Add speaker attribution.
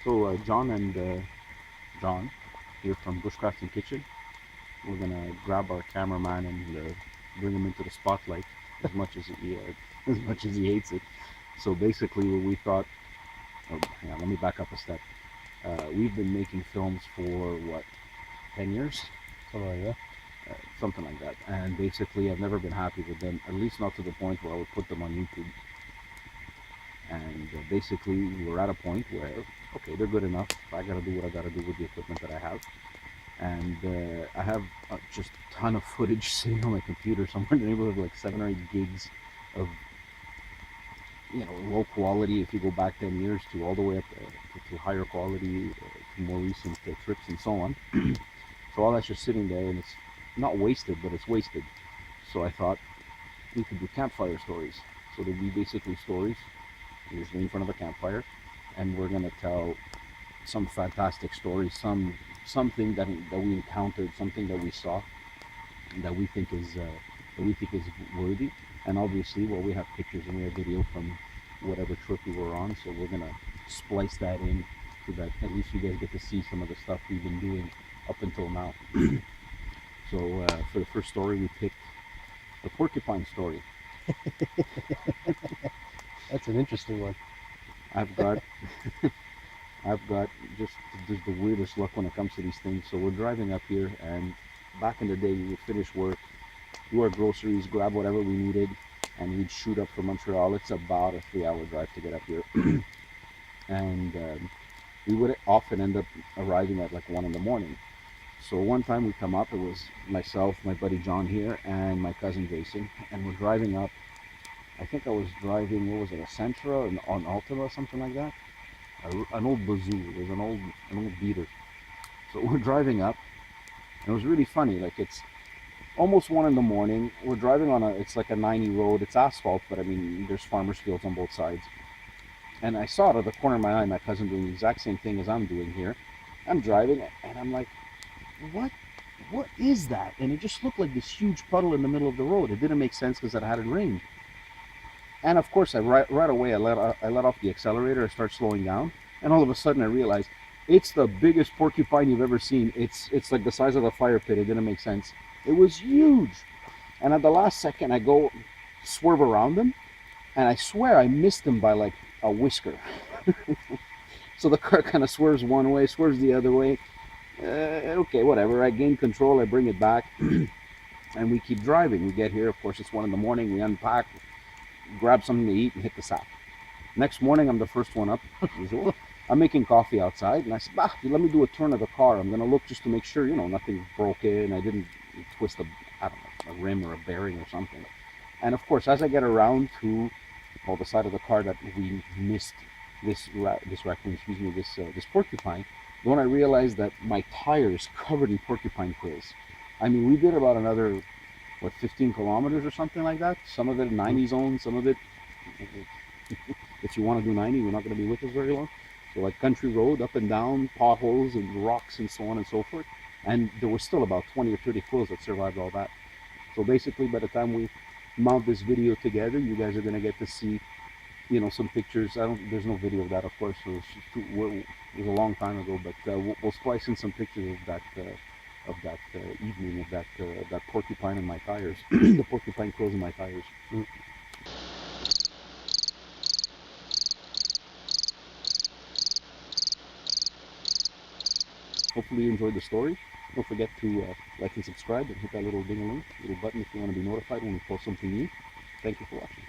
Speaker 1: So John here from Bushcraft and Kitchen, we're gonna grab our cameraman and bring him into the spotlight as much as as much as he hates it. So basically, what we thought. Oh, hang on, let me back up a step. We've been making films for what, 10 years?
Speaker 2: Something like that.
Speaker 1: Something like that. And basically, I've never been happy with them, at least not to the point where I would put them on YouTube. And basically, we're at a point where, okay, they're good enough. I gotta do what I gotta do with the equipment that I have. And I have just a ton of footage sitting on my computer, somewhere in the neighborhood of like 7 or 8 gigs of, low quality. If you go back 10 years to all the way up to higher quality, to more recent trips and so on. So all that's just sitting there, and it's not wasted, but it's wasted. So I thought we could do campfire stories. So there'd be basically stories, usually in front of a campfire, and we're gonna tell some fantastic story, something that we encountered, something that we saw, that we think is worthy. And obviously, well, we have pictures and we have video from whatever trip we were on, so we're gonna splice that in so that at least you guys get to see some of the stuff we've been doing up until now. So for the first story, we picked the porcupine story.
Speaker 2: That's an interesting one.
Speaker 1: I've got just the weirdest luck when it comes to these things. So we're driving up here, and back in the day, we would finish work, do our groceries, grab whatever we needed, and we'd shoot up from Montreal. It's about a 3-hour drive to get up here. And we would often end up arriving at like 1 in the morning. So one time we come up, it was myself, my buddy John here, and my cousin Jason, and we're driving up. I think I was driving, what was it, a Sentra, an Altima, something like that? An old Bazoo. It was an old beater. So we're driving up, and it was really funny. Like, it's almost 1 in the morning. We're driving on it's like a 90 road. It's asphalt, but I mean, there's farmers' fields on both sides. And I saw out of the corner of my eye my cousin doing the exact same thing as I'm doing here. I'm driving, and I'm like, what is that? And it just looked like this huge puddle in the middle of the road. It didn't make sense because it hadn't rained. And of course, right away, I let off the accelerator. I start slowing down, and all of a sudden, I realized it's the biggest porcupine you've ever seen. It's like the size of a fire pit. It didn't make sense. It was huge. And at the last second, I go swerve around them, and I swear I missed them by like a whisker. So the car kind of swerves one way, swerves the other way. Okay, whatever. I gain control. I bring it back, and we keep driving. We get here. Of course, it's 1 in the morning. We unpack, grab something to eat, and hit the sack. Next morning, I'm the first one up, usual. I'm making coffee outside, and I said, let me do a turn of the car. I'm going to look just to make sure, nothing's broken. I didn't twist a rim or a bearing or something. And of course, as I get around to the side of the car that we missed this raccoon, this porcupine, when I realized that my tire is covered in porcupine quills. I mean, we did about another 15 kilometers or something like that. Some of it 90 zone, some of it, if you want to do 90, you're not going to be with us very long. So like country road, up and down, potholes and rocks and so on and so forth. And there was still about 20 or 30 quills that survived all that. So basically, by the time we mount this video together, you guys are going to get to see, some pictures. There's no video of that, of course. So it was a long time ago, but we'll splice in some pictures of that evening, of that porcupine in my tires, the porcupine quills in my tires. Hopefully you enjoyed the story. Don't forget to like and subscribe, and hit that little ding-a-ling, little button if you want to be notified when we post something new. Thank you for watching.